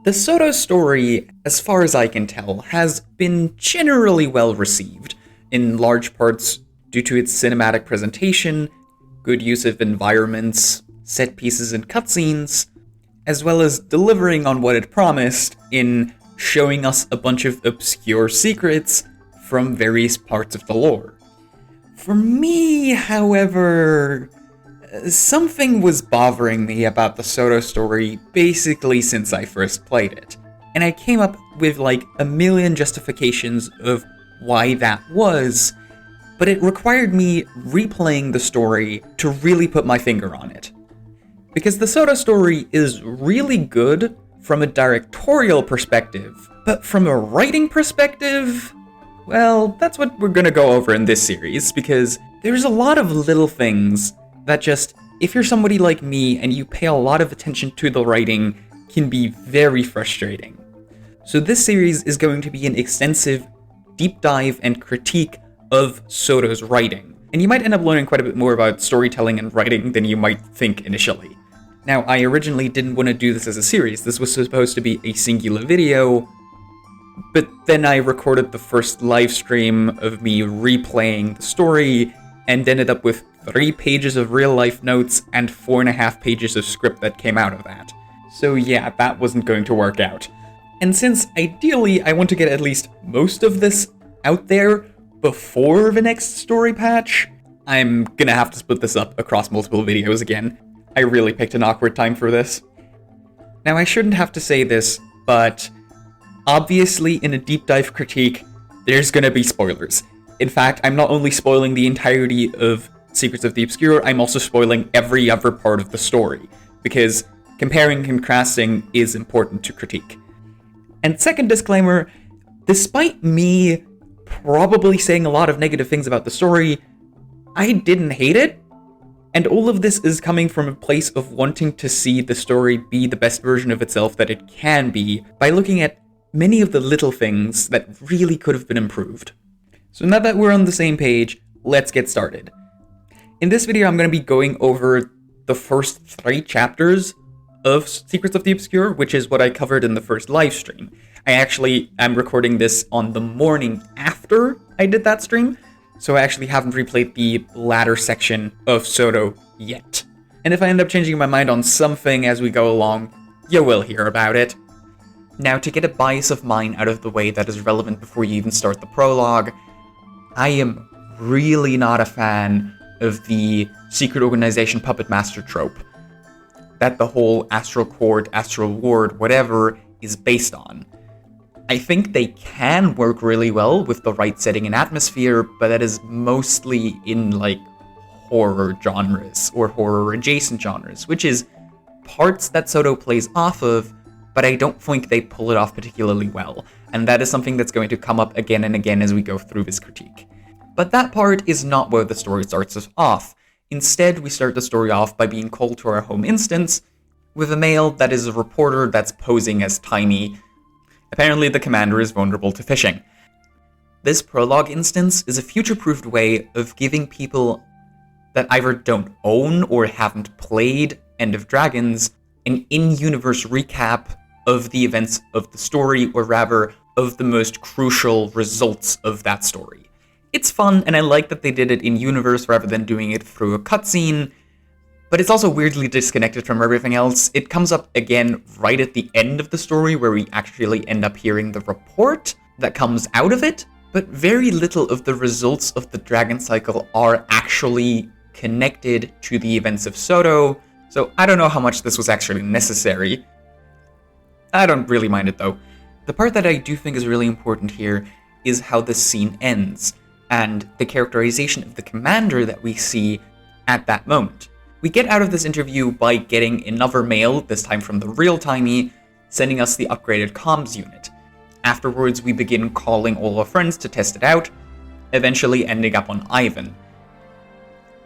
The Soto story, as far as I can tell, has been generally well received, in large parts due to its cinematic presentation, good use of environments, set pieces and cutscenes, as well as delivering on what it promised in showing us a bunch of obscure secrets from various parts of the lore. For me, however, something was bothering me about the Soto story basically since I first played it, and I came up with like a million justifications of why that was, but it required me replaying the story to really put my finger on it. Because the Soto story is really good from a directorial perspective, but from a writing perspective, well, that's what we're gonna go over in this series, because there's a lot of little things that just, if you're somebody like me and you pay a lot of attention to the writing, can be very frustrating. So this series is going to be an extensive deep dive and critique of Soto's writing, and you might end up learning quite a bit more about storytelling and writing than you might think initially. Now, I originally didn't want to do this as a series. This was supposed to be a singular video, but then I recorded the first live stream of me replaying the story, and ended up with 3 pages of real-life notes and 4.5 pages of script that came out of that. So yeah, that wasn't going to work out. And since ideally I want to get at least most of this out there before the next story patch, I'm gonna have to split this up across multiple videos again. I really picked an awkward time for this. Now, I shouldn't have to say this, but obviously in a deep dive critique, there's gonna be spoilers. In fact, I'm not only spoiling the entirety of Secrets of the Obscure, I'm also spoiling every other part of the story, because comparing and contrasting is important to critique. And second disclaimer, despite me probably saying a lot of negative things about the story, I didn't hate it, and all of this is coming from a place of wanting to see the story be the best version of itself that it can be by looking at many of the little things that really could have been improved. So now that we're on the same page, let's get started. In this video, I'm going to be going over the first 3 chapters of Secrets of the Obscure, which is what I covered in the first live stream. I actually am recording this on the morning after I did that stream, so I actually haven't replayed the latter section of Soto yet. And if I end up changing my mind on something as we go along, you will hear about it. Now, to get a bias of mine out of the way that is relevant before you even start the prologue, I am really not a fan of the secret organization puppet master trope that the whole astral court, astral ward, whatever is based on. I think they can work really well with the right setting and atmosphere, but that is mostly in like horror genres or horror adjacent genres, which is parts that Soto plays off of, but I don't think they pull it off particularly well, and that is something that's going to come up again and again as we go through this critique. But that part is not where the story starts us off. Instead, we start the story off by being called to our home instance with a male that is a reporter that's posing as Tiny. Apparently, the commander is vulnerable to phishing. This prologue instance is a future-proofed way of giving people that either don't own or haven't played End of Dragons an in-universe recap of the events of the story, or rather, of the most crucial results of that story. It's fun, and I like that they did it in-universe rather than doing it through a cutscene, but it's also weirdly disconnected from everything else. It comes up again right at the end of the story, where we actually end up hearing the report that comes out of it, but very little of the results of the Dragon Cycle are actually connected to the events of Soto, so I don't know how much this was actually necessary. I don't really mind it though. The part that I do think is really important here is how the scene ends, and the characterization of the commander that we see at that moment. We get out of this interview by getting another mail, this time from the real Tiny, sending us the upgraded comms unit. Afterwards, we begin calling all our friends to test it out, eventually ending up on Ivan.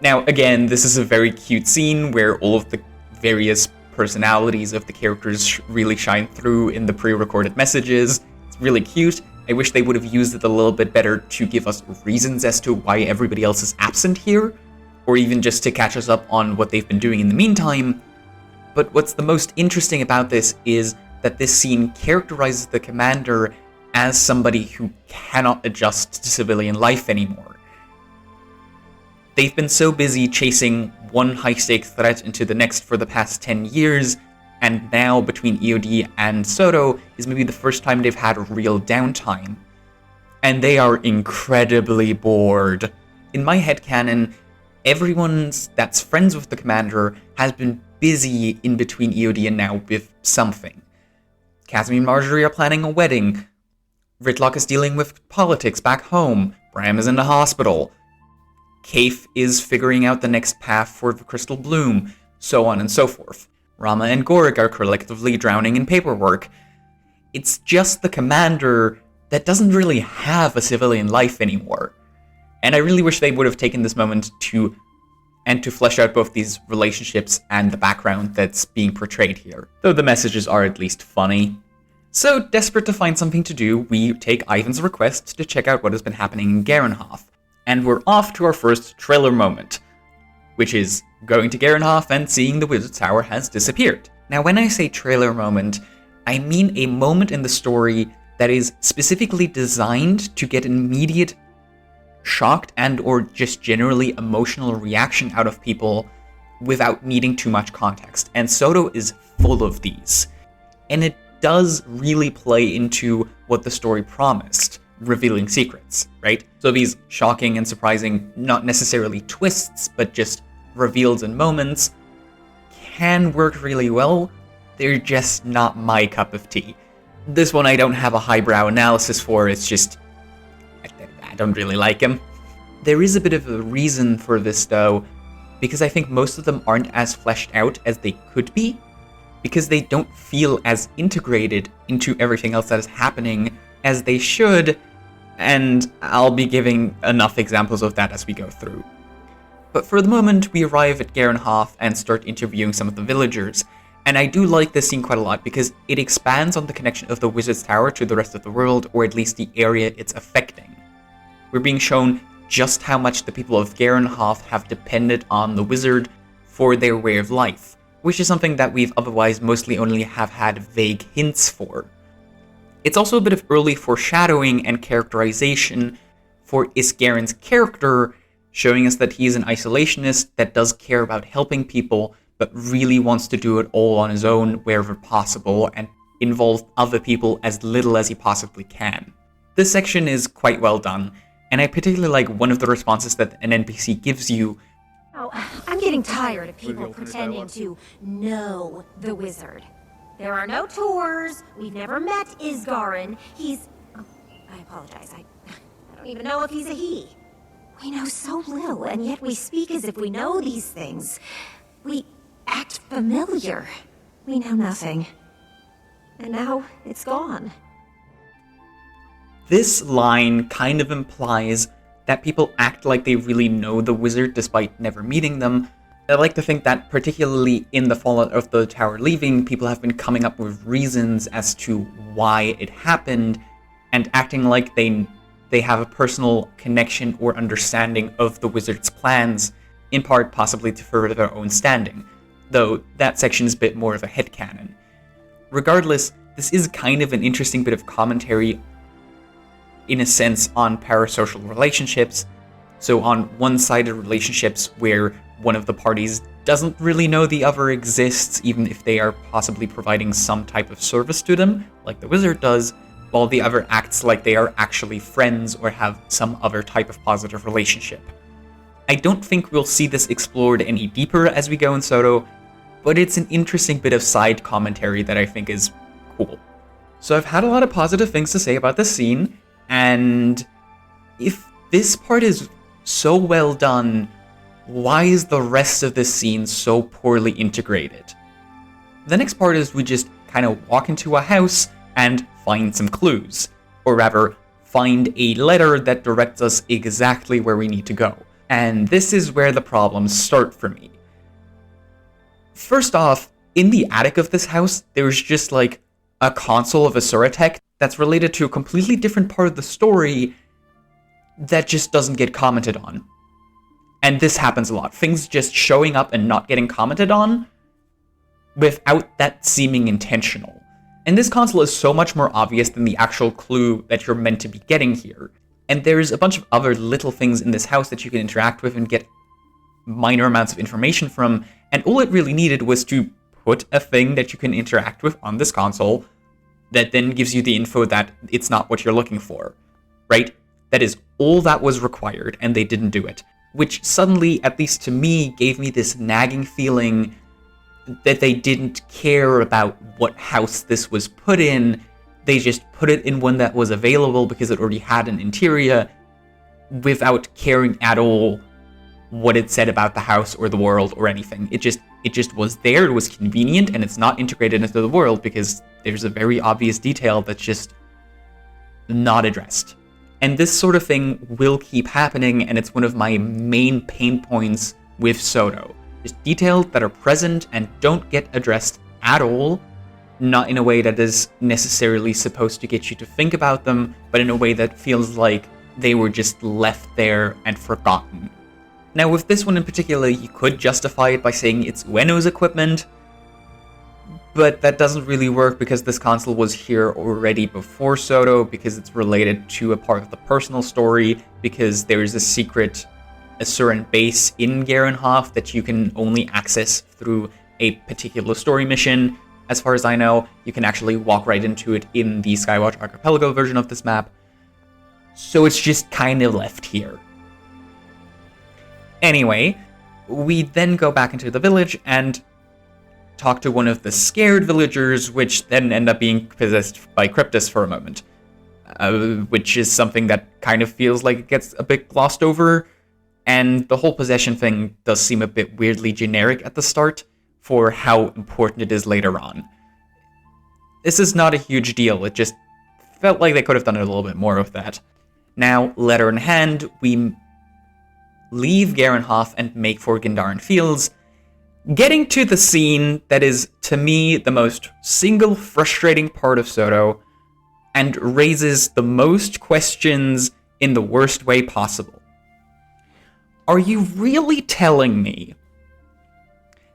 Now, again, this is a very cute scene where all of the various personalities of the characters really shine through in the pre-recorded messages. It's really cute. I wish they would have used it a little bit better to give us reasons as to why everybody else is absent here, or even just to catch us up on what they've been doing in the meantime. But what's the most interesting about this is that this scene characterizes the commander as somebody who cannot adjust to civilian life anymore. They've been so busy chasing one high-stakes threat into the next for the past 10 years, and now between EOD and Soto is maybe the first time they've had a real downtime. And they are incredibly bored. In my headcanon, everyone that's friends with the commander has been busy in between EOD and now with something. Casimir and Marjorie are planning a wedding. Ritlock is dealing with politics back home. Bram is in the hospital. Kaif is figuring out the next path for the Crystal Bloom, so on and so forth. Rama and Gorik are collectively drowning in paperwork. It's just the commander that doesn't really have a civilian life anymore. And I really wish they would have taken this moment to flesh out both these relationships and the background that's being portrayed here, though the messages are at least funny. So, desperate to find something to do, we take Ivan's request to check out what has been happening in Garenhof. And we're off to our first trailer moment, which is going to Garenhof and seeing the Wizard Tower has disappeared. Now, when I say trailer moment, I mean a moment in the story that is specifically designed to get an immediate shocked and or just generally emotional reaction out of people without needing too much context. And Soto is full of these. And it does really play into what the story promised, revealing secrets, right? So these shocking and surprising, not necessarily twists, but just reveals and moments can work really well. They're just not my cup of tea. This one I don't have a highbrow analysis for, it's just, I don't really like him. There is a bit of a reason for this though, because I think most of them aren't as fleshed out as they could be, because they don't feel as integrated into everything else that is happening as they should, and I'll be giving enough examples of that as we go through. But for the moment, we arrive at Garenhof and start interviewing some of the villagers, and I do like this scene quite a lot because it expands on the connection of the Wizard's Tower to the rest of the world, or at least the area it's affecting. We're being shown just how much the people of Garenhof have depended on the wizard for their way of life, which is something that we've otherwise mostly only have had vague hints for. It's also a bit of early foreshadowing and characterization for Isgaren's character, showing us that he's an isolationist that does care about helping people, but really wants to do it all on his own wherever possible and involve other people as little as he possibly can. This section is quite well done, and I particularly like one of the responses that an NPC gives you. Oh, I'm getting tired of people pretending to know the wizard. There are no tours. We've never met Isgaren. He's... Oh, I apologize. I don't even know if he's a he. We know so little, and yet we speak as if we know these things. We act familiar. We know nothing. And now it's gone. This line kind of implies that people act like they really know the wizard despite never meeting them. I like to think that particularly in the fallout of the tower leaving, people have been coming up with reasons as to why it happened and acting like they have a personal connection or understanding of the wizard's plans, in part possibly to further their own standing, though that section is a bit more of a headcanon. Regardless, this is kind of an interesting bit of commentary in a sense on parasocial relationships. So on one-sided relationships where one of the parties doesn't really know the other exists, even if they are possibly providing some type of service to them, like the wizard does, while the other acts like they are actually friends or have some other type of positive relationship. I don't think we'll see this explored any deeper as we go in Soto, but it's an interesting bit of side commentary that I think is cool. So I've had a lot of positive things to say about this scene, and if this part is so well done, why is the rest of this scene so poorly integrated? The next part is we just kind of walk into a house and find some clues, or rather, find a letter that directs us exactly where we need to go. And this is where the problems start for me. First off, in the attic of this house, there's just like a console of a Suratech that's related to a completely different part of the story that just doesn't get commented on. And this happens a lot. Things just showing up and not getting commented on without that seeming intentional. And this console is so much more obvious than the actual clue that you're meant to be getting here. And there's a bunch of other little things in this house that you can interact with and get minor amounts of information from, and all it really needed was to put a thing that you can interact with on this console that then gives you the info that it's not what you're looking for, right? That is all that was required, and they didn't do it. Which suddenly, at least to me, gave me this nagging feeling that they didn't care about what house this was put in. They just put it in one that was available because it already had an interior without caring at all what it said about the house or the world or anything. It just was there, it was convenient, and it's not integrated into the world because there's a very obvious detail that's just not addressed. And this sort of thing will keep happening, and it's one of my main pain points with Soto. Just details that are present and don't get addressed at all, not in a way that is necessarily supposed to get you to think about them, but in a way that feels like they were just left there and forgotten. Now, with this one in particular, you could justify it by saying it's Ueno's equipment, but that doesn't really work because this console was here already before Soto, because it's related to a part of the personal story, because there is a secret Asuran base in Garenhof that you can only access through a particular story mission. As far as I know, you can actually walk right into it in the Skywatch Archipelago version of this map. So it's just kind of left here. Anyway, we then go back into the village and talk to one of the scared villagers, which then end up being possessed by Cryptus for a moment. Which is something that kind of feels like it gets a bit glossed over, and the whole possession thing does seem a bit weirdly generic at the start for how important it is later on. This is not a huge deal, it just felt like they could have done a little bit more of that. Now, letter in hand, we leave Garenhof and make for Gandharan Fields, getting to the scene that is, to me, the most single frustrating part of Soto, and raises the most questions in the worst way possible. Are you really telling me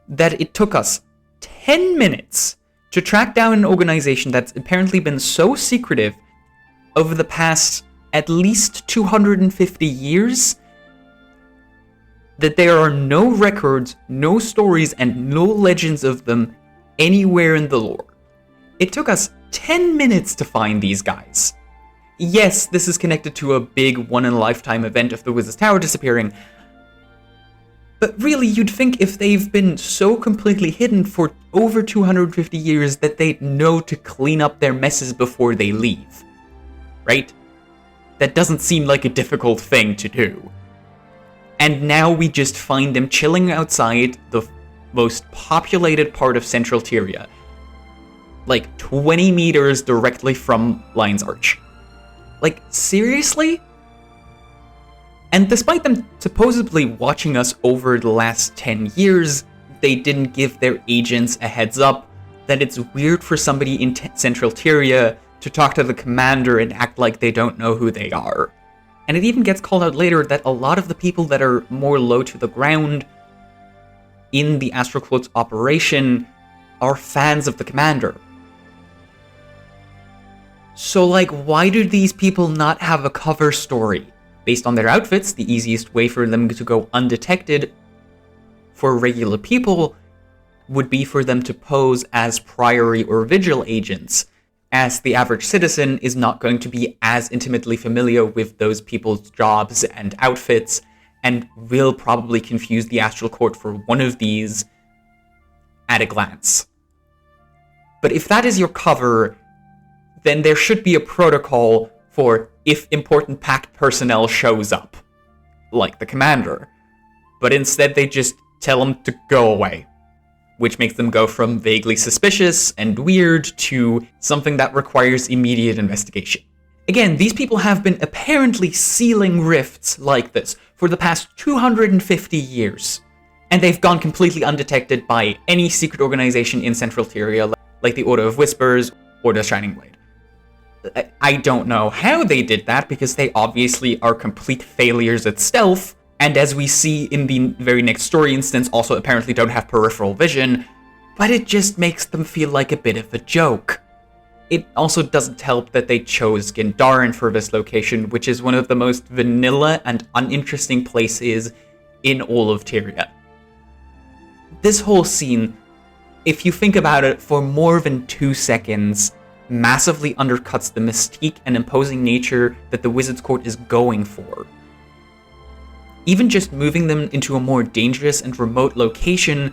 that it took us 10 minutes to track down an organization that's apparently been so secretive over the past at least 250 years that there are no records, no stories, and no legends of them anywhere in the lore? It took us 10 minutes to find these guys. Yes, this is connected to a big one-in-a-lifetime event of the Wizard's Tower disappearing, but really, you'd think if they've been so completely hidden for over 250 years that they'd know to clean up their messes before they leave. Right? That doesn't seem like a difficult thing to do. And now we just find them chilling outside the most populated part of Central Tyria. Like 20 meters directly from Lion's Arch. Like, seriously? And despite them supposedly watching us over the last 10 years, they didn't give their agents a heads up that it's weird for somebody in Central Tyria to talk to the commander and act like they don't know who they are. And it even gets called out later that a lot of the people that are more low to the ground in the Astral Quotes operation are fans of the commander. So, like, why do these people not have a cover story? Based on their outfits, the easiest way for them to go undetected for regular people would be for them to pose as Priory or Vigil agents, as the average citizen is not going to be as intimately familiar with those people's jobs and outfits, and will probably confuse the Astral Court for one of these at a glance. But if that is your cover, then there should be a protocol for if important Pact personnel shows up, like the commander. But instead they just tell them to go away, which makes them go from vaguely suspicious and weird to something that requires immediate investigation. Again, these people have been apparently sealing rifts like this for the past 250 years, and they've gone completely undetected by any secret organization in Central Tyria, like the Order of Whispers or the Shining Blade. I don't know how they did that, because they obviously are complete failures at stealth, and as we see in the very next story instance, also apparently don't have peripheral vision, but it just makes them feel like a bit of a joke. It also doesn't help that they chose Gandharan for this location, which is one of the most vanilla and uninteresting places in all of Tyria. This whole scene, if you think about it for more than 2 seconds, massively undercuts the mystique and imposing nature that the Wizard's Court is going for. Even just moving them into a more dangerous and remote location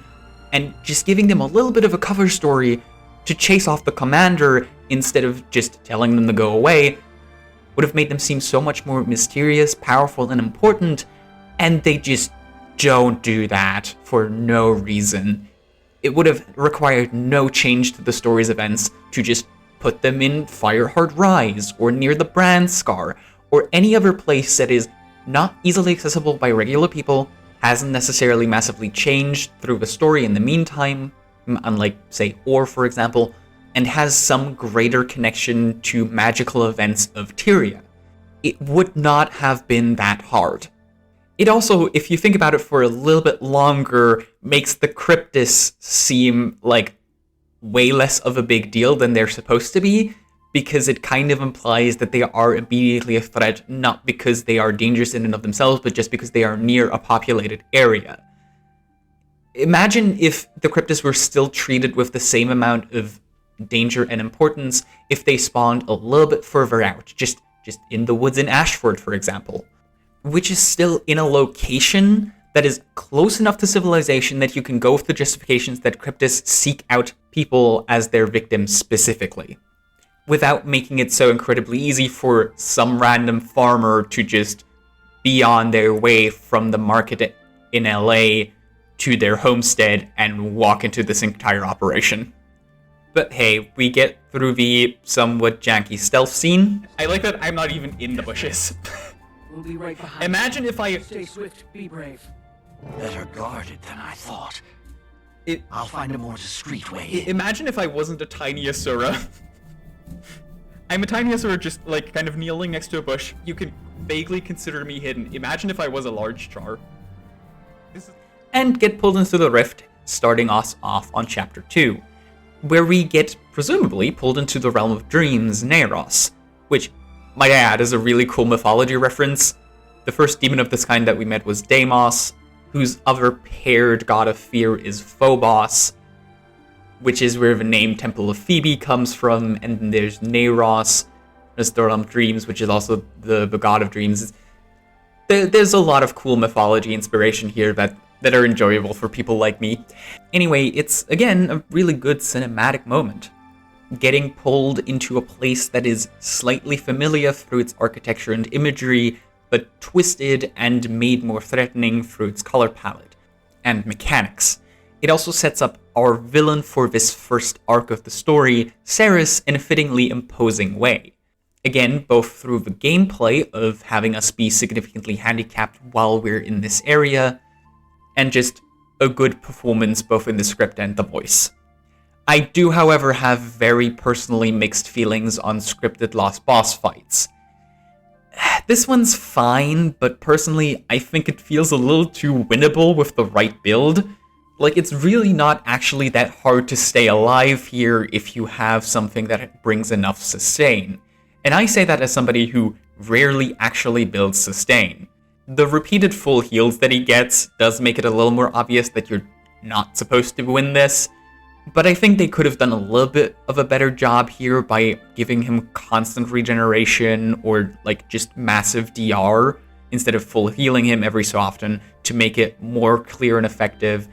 and just giving them a little bit of a cover story to chase off the commander instead of just telling them to go away would have made them seem so much more mysterious, powerful, and important, and they just don't do that for no reason. It would have required no change to the story's events to just put them in Fireheart Rise, or near the Brand Scar, or any other place that is not easily accessible by regular people, hasn't necessarily massively changed through the story in the meantime, unlike, say, Or, for example, and has some greater connection to magical events of Tyria. It would not have been that hard. It also, if you think about it for a little bit longer, makes the Cryptis seem like way less of a big deal than they're supposed to be, because it kind of implies that they are immediately a threat, not because they are dangerous in and of themselves, but just because they are near a populated area. Imagine if the Cryptis were still treated with the same amount of danger and importance if they spawned a little bit further out, just in the woods in Ashford, for example, which is still in a location that is close enough to civilization that you can go with the justifications that Cryptis seek out people as their victims specifically, without making it so incredibly easy for some random farmer to just be on their way from the market in LA to their homestead and walk into this entire operation. But hey, we get through the somewhat janky stealth scene. I like that I'm not even in the bushes. We'll be right behind. Imagine if I... Stay swift, be brave. Better guarded than I thought. I'll find a more discreet way. Imagine if I wasn't a tiny Asura. I'm a tiny Asura just, like, kind of kneeling next to a bush. You can vaguely consider me hidden. Imagine if I was a large char. And get pulled into the rift, starting us off on Chapter 2, where we get, presumably, pulled into the realm of dreams, Neiros, which, might I add, is a really cool mythology reference. The first demon of this kind that we met was Deimos, whose other paired god of fear is Phobos, which is where the name Temple of Phoebe comes from, and then there's Neiros, there's the realm of dreams, which is also the god of dreams. There's a lot of cool mythology inspiration here that are enjoyable for people like me. Anyway, it's, again, a really good cinematic moment. Getting pulled into a place that is slightly familiar through its architecture and imagery, but twisted and made more threatening through its color palette and mechanics. It also sets up our villain for this first arc of the story, Ceres, in a fittingly imposing way. Again, both through the gameplay of having us be significantly handicapped while we're in this area, and just a good performance both in the script and the voice. I do, however, have very personally mixed feelings on scripted lost boss fights. This one's fine, but personally, I think it feels a little too winnable with the right build. Like, it's really not actually that hard to stay alive here if you have something that brings enough sustain. And I say that as somebody who rarely actually builds sustain. The repeated full heals that he gets does make it a little more obvious that you're not supposed to win this, but I think they could have done a little bit of a better job here by giving him constant regeneration or like just massive DR instead of full healing him every so often to make it more clear and effective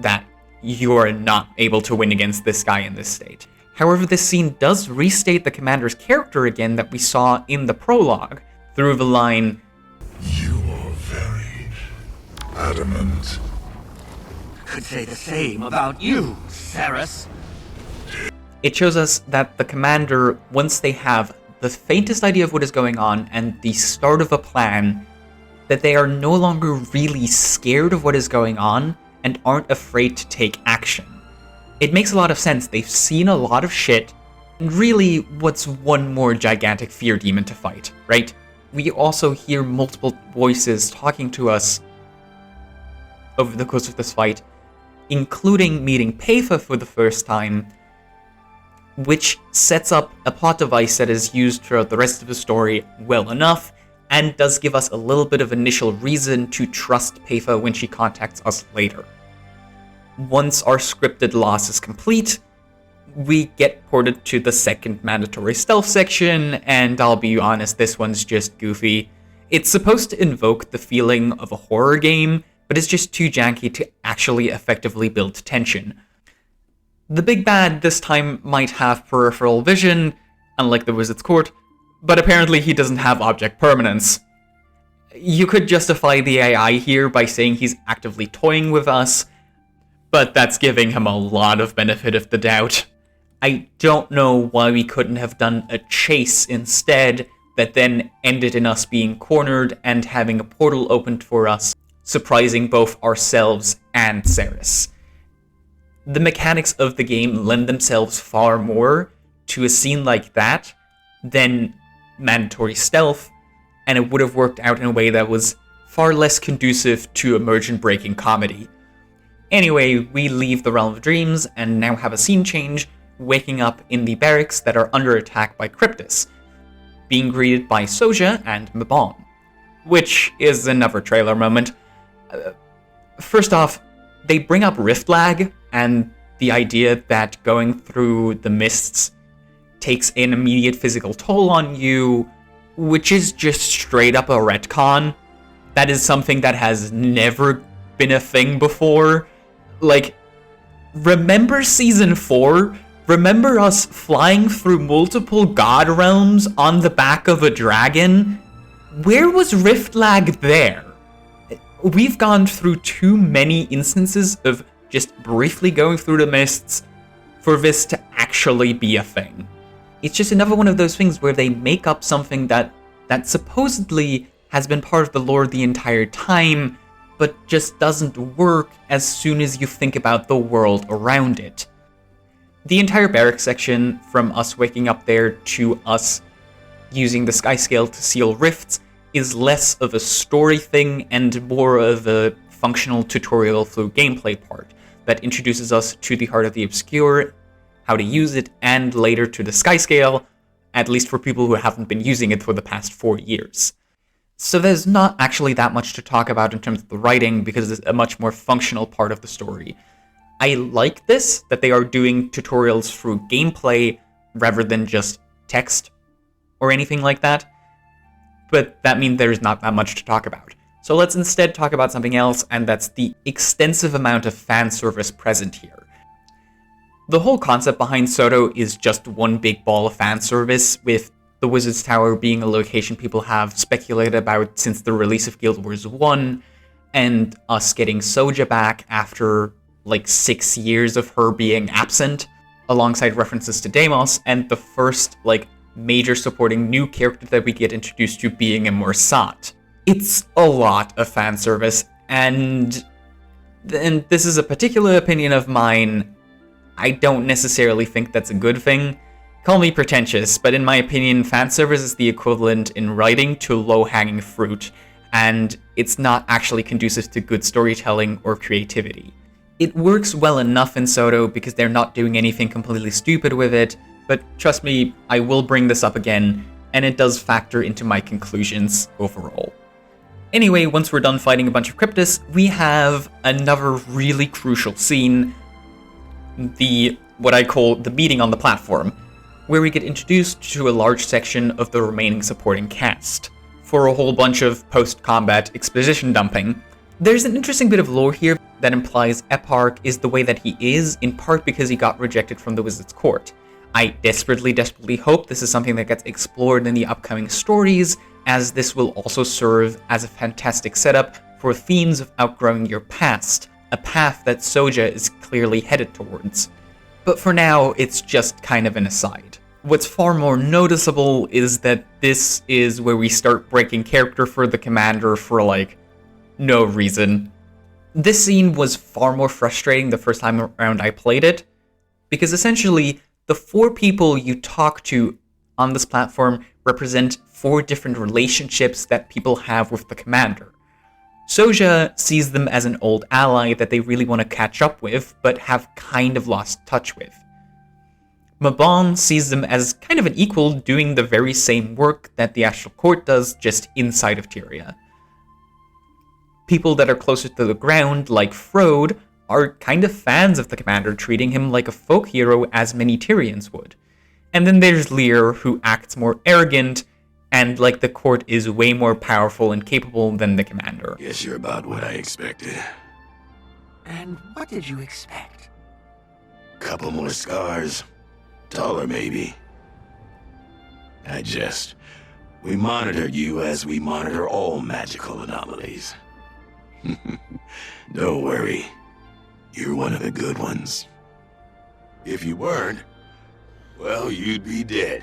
that you are not able to win against this guy in this state. However, this scene does restate the commander's character again that we saw in the prologue through the line, "You are very adamant." Could say the same about you, Ceres. It shows us that the commander, once they have the faintest idea of what is going on and the start of a plan, that they are no longer really scared of what is going on and aren't afraid to take action. It makes a lot of sense. They've seen a lot of shit, and really, what's one more gigantic fear demon to fight, right? We also hear multiple voices talking to us over the course of this fight, including meeting Paitha for the first time, which sets up a plot device that is used throughout the rest of the story well enough, and does give us a little bit of initial reason to trust Pefa when she contacts us later. Once our scripted loss is complete, we get ported to the second mandatory stealth section, and I'll be honest, this one's just goofy. It's supposed to invoke the feeling of a horror game, but it's just too janky to actually effectively build tension. The big bad this time might have peripheral vision, unlike the Wizard's Court, but apparently he doesn't have object permanence. You could justify the AI here by saying he's actively toying with us, but that's giving him a lot of benefit of the doubt. I don't know why we couldn't have done a chase instead that then ended in us being cornered and having a portal opened for us, surprising both ourselves and Ceres. The mechanics of the game lend themselves far more to a scene like that than mandatory stealth, and it would have worked out in a way that was far less conducive to immersion-breaking comedy. Anyway, we leave the Realm of Dreams and now have a scene change, waking up in the barracks that are under attack by Cryptus, being greeted by Soja and Mabon, which is another trailer moment. First off, they bring up rift lag and the idea that going through the mists takes an immediate physical toll on you, which is just straight up a retcon. That is something that has never been a thing before. Like, remember Season 4? Remember us flying through multiple god realms on the back of a dragon? Where was rift lag there? We've gone through too many instances of just briefly going through the mists for this to actually be a thing. It's just another one of those things where they make up something that supposedly has been part of the lore the entire time, but just doesn't work as soon as you think about the world around it. The entire barracks section, from us waking up there to us using the sky scale to seal rifts, is less of a story thing and more of a functional tutorial through gameplay part that introduces us to the Heart of the Obscure, how to use it, and later to the sky scale, at least for people who haven't been using it for the past 4 years. So there's not actually that much to talk about in terms of the writing, because it's a much more functional part of the story. I like this, that they are doing tutorials through gameplay rather than just text or anything like that, but that means there's not that much to talk about. So let's instead talk about something else, and that's the extensive amount of fan service present here. The whole concept behind Soto is just one big ball of fan service, with the Wizard's Tower being a location people have speculated about since the release of Guild Wars 1, and us getting Soja back after like 6 years of her being absent, alongside references to Deimos, and the first like major supporting new character that we get introduced to being a Morsat. It's a lot of fan service, and this is a particular opinion of mine. I don't necessarily think that's a good thing. Call me pretentious, but in my opinion, fan service is the equivalent in writing to low-hanging fruit, and it's not actually conducive to good storytelling or creativity. It works well enough in Soto because they're not doing anything completely stupid with it, but trust me, I will bring this up again, and it does factor into my conclusions overall. Anyway, once we're done fighting a bunch of Cryptus, we have another really crucial scene, what I call the meeting on the platform, where we get introduced to a large section of the remaining supporting cast, for a whole bunch of post-combat exposition dumping. There's an interesting bit of lore here that implies Eparch is the way that he is, in part because he got rejected from the Wizard's Court. I desperately hope this is something that gets explored in the upcoming stories, as this will also serve as a fantastic setup for themes of outgrowing your past, a path that Soja is clearly headed towards. But for now, it's just kind of an aside. What's far more noticeable is that this is where we start breaking character for the commander for, like, no reason. This scene was far more frustrating the first time around I played it, because essentially, the 4 people you talk to on this platform represent 4 different relationships that people have with the commander. Soja sees them as an old ally that they really want to catch up with, but have kind of lost touch with. Mabon sees them as kind of an equal doing the very same work that the Astral Court does, just inside of Tyria. People that are closer to the ground, like Frode, are kind of fans of the commander, treating him like a folk hero as many Tyrians would. And then there's Lear, who acts more arrogant, and like the court is way more powerful and capable than the commander. Guess you're about what I expected. And what did you expect? Couple more scars. Taller, maybe. I jest. We monitor you as we monitor all magical anomalies. Don't worry. You're one of the good ones. If you weren't, well, you'd be dead.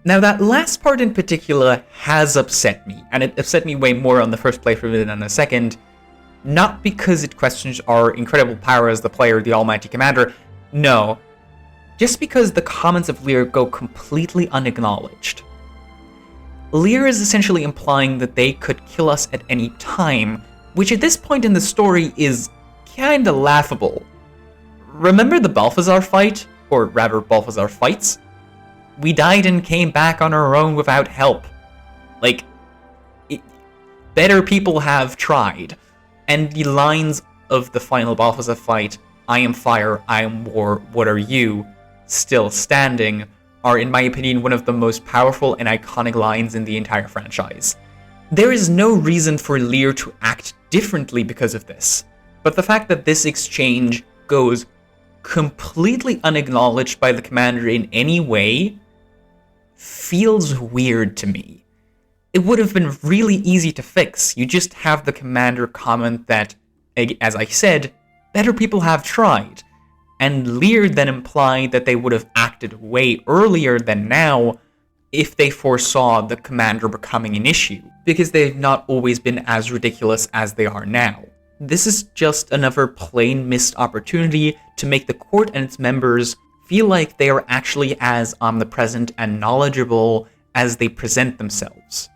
Now, that last part in particular has upset me, and it upset me way more on the first playthrough than on the second, not because it questions our incredible power as the player, the almighty commander, no, just because the comments of Lear go completely unacknowledged. Lear is essentially implying that they could kill us at any time, which at this point in the story is kinda laughable. Remember the Balthazar fight? Or rather, Balthazar fights? We died and came back on our own without help. Like, better people have tried. And the lines of the final Balthazar fight, I am fire, I am war, what are you, still standing, are in my opinion one of the most powerful and iconic lines in the entire franchise. There is no reason for Lear to act differently because of this, but the fact that this exchange goes completely unacknowledged by the commander in any way feels weird to me. It would have been really easy to fix. You just have the commander comment that, as I said, better people have tried, and Lear then implied that they would have acted way earlier than now if they foresaw the commander becoming an issue, because they've not always been as ridiculous as they are now. This is just another plain missed opportunity to make the court and its members feel like they are actually as omnipresent and knowledgeable as they present themselves.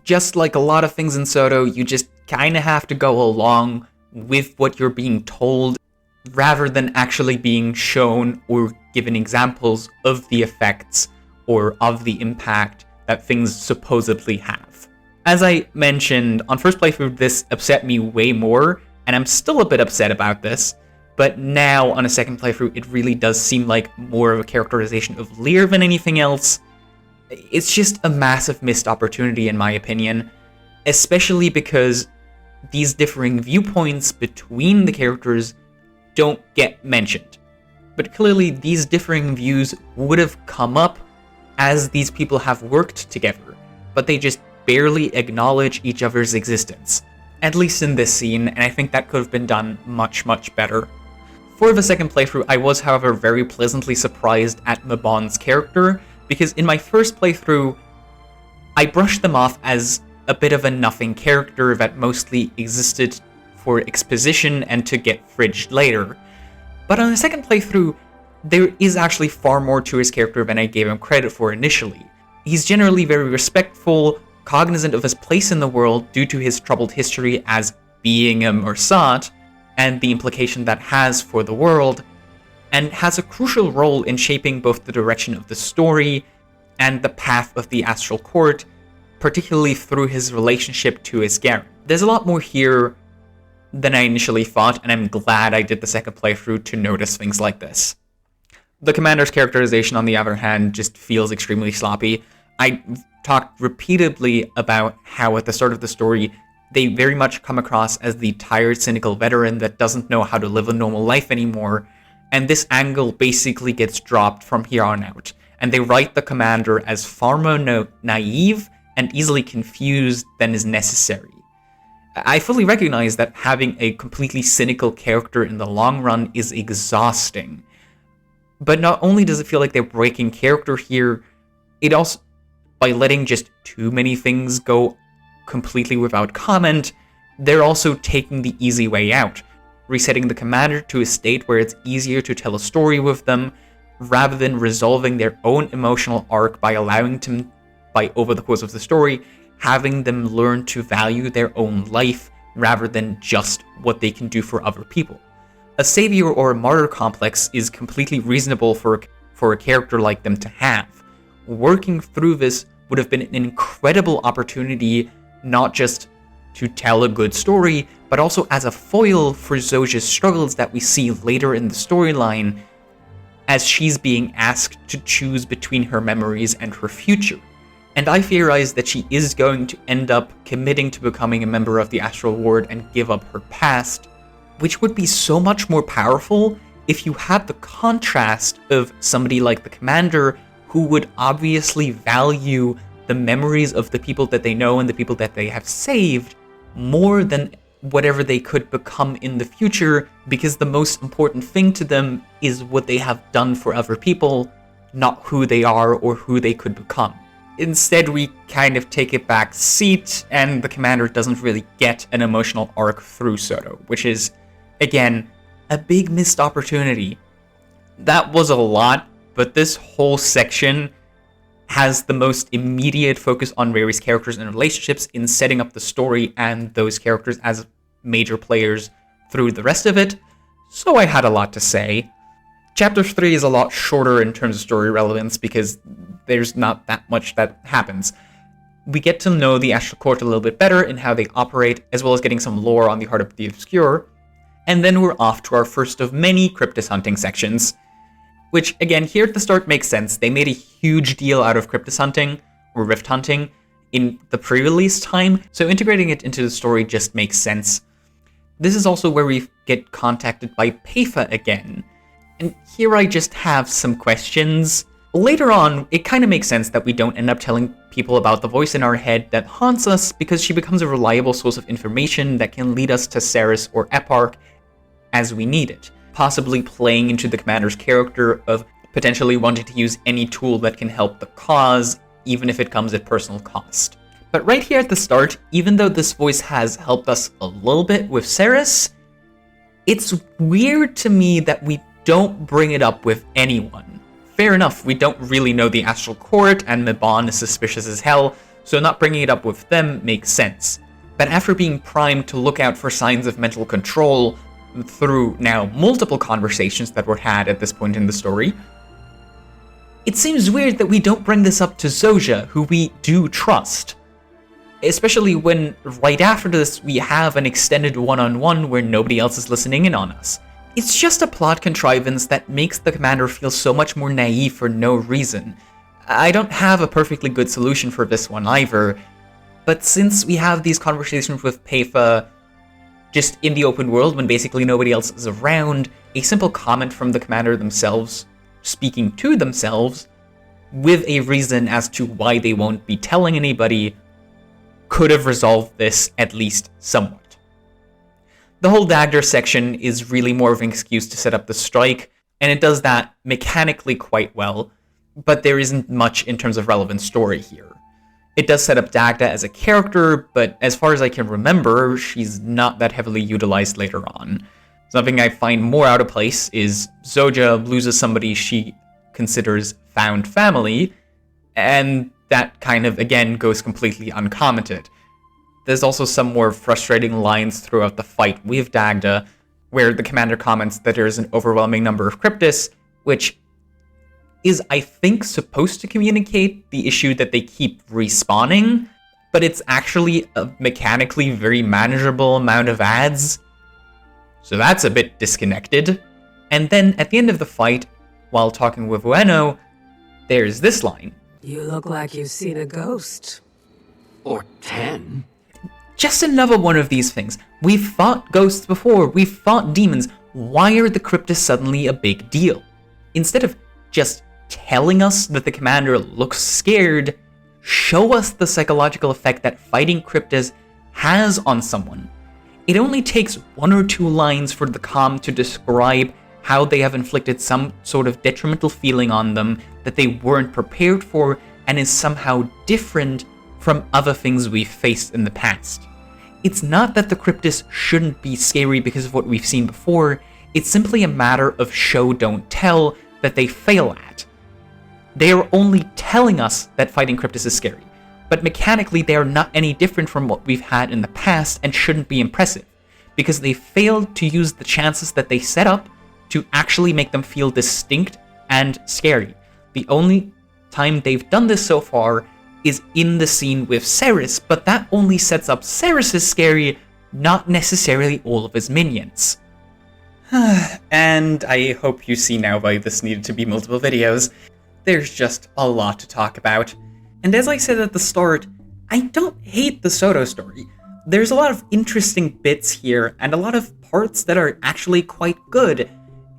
Just like a lot of things in Soto, you just kinda have to go along with what you're being told, rather than actually being shown or given examples of the effects or of the impact that things supposedly have. As I mentioned, on first playthrough this upset me way more, and I'm still a bit upset about this, but now on a second playthrough it really does seem like more of a characterization of Lear than anything else. It's just a massive missed opportunity in my opinion, especially because these differing viewpoints between the characters don't get mentioned. But clearly these differing views would have come up as these people have worked together, but they just barely acknowledge each other's existence. At least in this scene, and I think that could have been done much, much better. For the second playthrough, I was, however, very pleasantly surprised at Mabon's character, because in my first playthrough, I brushed them off as a bit of a nothing character that mostly existed for exposition and to get fridged later. But on the second playthrough, there is actually far more to his character than I gave him credit for initially. He's generally very respectful, cognizant of his place in the world due to his troubled history as being a Mersat, and the implication that has for the world, and has a crucial role in shaping both the direction of the story and the path of the Astral Court, particularly through his relationship to Isgaren. There's a lot more here than I initially thought, and I'm glad I did the second playthrough to notice things like this. The commander's characterization, on the other hand, just feels extremely sloppy. I talked repeatedly about how at the start of the story, they very much come across as the tired, cynical veteran that doesn't know how to live a normal life anymore, and this angle basically gets dropped from here on out, and they write the commander as far more naive and easily confused than is necessary. I fully recognize that having a completely cynical character in the long run is exhausting, but not only does it feel like they're breaking character here, it also, by letting just too many things go completely without comment, they're also taking the easy way out, resetting the commander to a state where it's easier to tell a story with them, rather than resolving their own emotional arc by allowing them, by over the course of the story, having them learn to value their own life rather than just what they can do for other people. a savior or a martyr complex is completely reasonable for a character like them to have. Working through this would have been an incredible opportunity, not just to tell a good story, but also as a foil for Zoja's struggles that we see later in the storyline as she's being asked to choose between her memories and her future. And I theorize that she is going to end up committing to becoming a member of the Astral Ward and give up her past, which would be so much more powerful if you had the contrast of somebody like the Commander, who would obviously value the memories of the people that they know and the people that they have saved more than whatever they could become in the future, because the most important thing to them is what they have done for other people, not who they are or who they could become. Instead, we kind of take a back seat, and the Commander doesn't really get an emotional arc through Soto, which is, again, a big missed opportunity. That was a lot, but this whole section has the most immediate focus on various characters and relationships in setting up the story and those characters as major players through the rest of it, so I had a lot to say. Chapter 3 is a lot shorter in terms of story relevance because there's not that much that happens. We get to know the Astral Court a little bit better in how they operate, as well as getting some lore on the Heart of the Obscure, and then we're off to our first of many Cryptus hunting sections. Which, again, here at the start makes sense. They made a huge deal out of Cryptus hunting, or Rift hunting, in the pre-release time, so integrating it into the story just makes sense. This is also where we get contacted by Peifa again, and here I just have some questions. Later on, it kind of makes sense that we don't end up telling people about the voice in our head that haunts us, because she becomes a reliable source of information that can lead us to Ceres or Eparch as we need it, possibly playing into the Commander's character of potentially wanting to use any tool that can help the cause, even if it comes at personal cost. But right here at the start, even though this voice has helped us a little bit with Ceres, it's weird to me that we don't bring it up with anyone. Fair enough, we don't really know the Astral Court, and Mabon is suspicious as hell, so not bringing it up with them makes sense. But after being primed to look out for signs of mental control through now multiple conversations that were had at this point in the story, it seems weird that we don't bring this up to Zoja, who we do trust. Especially when right after this we have an extended one-on-one where nobody else is listening in on us. It's just a plot contrivance that makes the Commander feel so much more naive for no reason. I don't have a perfectly good solution for this one either, but since we have these conversations with Peifa just in the open world when basically nobody else is around, a simple comment from the Commander themselves, speaking to themselves, with a reason as to why they won't be telling anybody, could have resolved this at least somewhat. The whole Dagger section is really more of an excuse to set up the strike, and it does that mechanically quite well, but there isn't much in terms of relevant story here. It does set up Dagda as a character, but as far as I can remember, she's not that heavily utilized later on. Something I find more out of place is Zoja loses somebody she considers found family, and that kind of, again, goes completely uncommented. There's also some more frustrating lines throughout the fight with Dagda, where the Commander comments that there's an overwhelming number of Cryptus, which is, I think, supposed to communicate the issue that they keep respawning, but it's actually a mechanically very manageable amount of adds. So that's a bit disconnected. And then at the end of the fight, while talking with Ueno, there's this line. You look like you've seen a ghost. Or 10. Just another one of these things. We've fought ghosts before, we've fought demons. Why are the Cryptus suddenly a big deal? Instead of just telling us that the Commander looks scared, show us the psychological effect that fighting Cryptus has on someone. It only takes one or two lines for the comm to describe how they have inflicted some sort of detrimental feeling on them that they weren't prepared for and is somehow different from other things we've faced in the past. It's not that the Cryptus shouldn't be scary because of what we've seen before, it's simply a matter of show don't tell that they fail at. They are only telling us that fighting Cryptus is scary, but mechanically they are not any different from what we've had in the past and shouldn't be impressive. because they failed to use the chances that they set up to actually make them feel distinct and scary. The only time they've done this so far is in the scene with Ceres, but that only sets up Ceres as scary, not necessarily all of his minions. And I hope you see now why this needed to be multiple videos. There's just a lot to talk about. And as I said at the start, I don't hate the Soto story. There's a lot of interesting bits here, and a lot of parts that are actually quite good.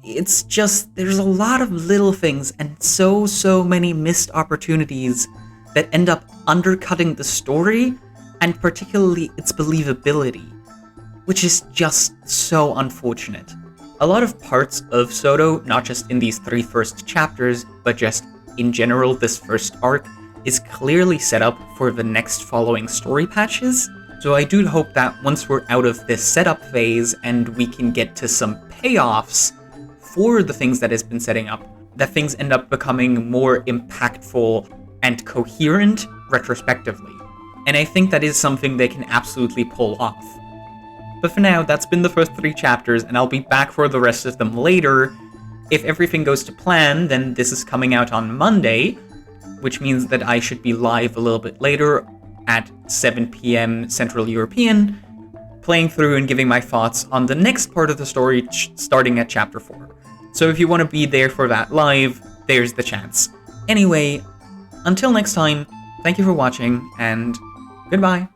It's just, there's a lot of little things, and so many missed opportunities that end up undercutting the story, and particularly its believability, which is just so unfortunate. A lot of parts of Soto, not just in these 3 first chapters, but just in general this first arc, is clearly set up for the next following story patches. So I do hope that once we're out of this setup phase and we can get to some payoffs for the things that has been setting up, that things end up becoming more impactful and coherent retrospectively. And I think that is something they can absolutely pull off. But for now, that's been the first 3 chapters, and I'll be back for the rest of them later. If everything goes to plan, then this is coming out on Monday, which means that I should be live a little bit later at 7 p.m. Central European, playing through and giving my thoughts on the next part of the story, starting at chapter 4. So if you want to be there for that live, there's the chance. Anyway, until next time, thank you for watching, and goodbye.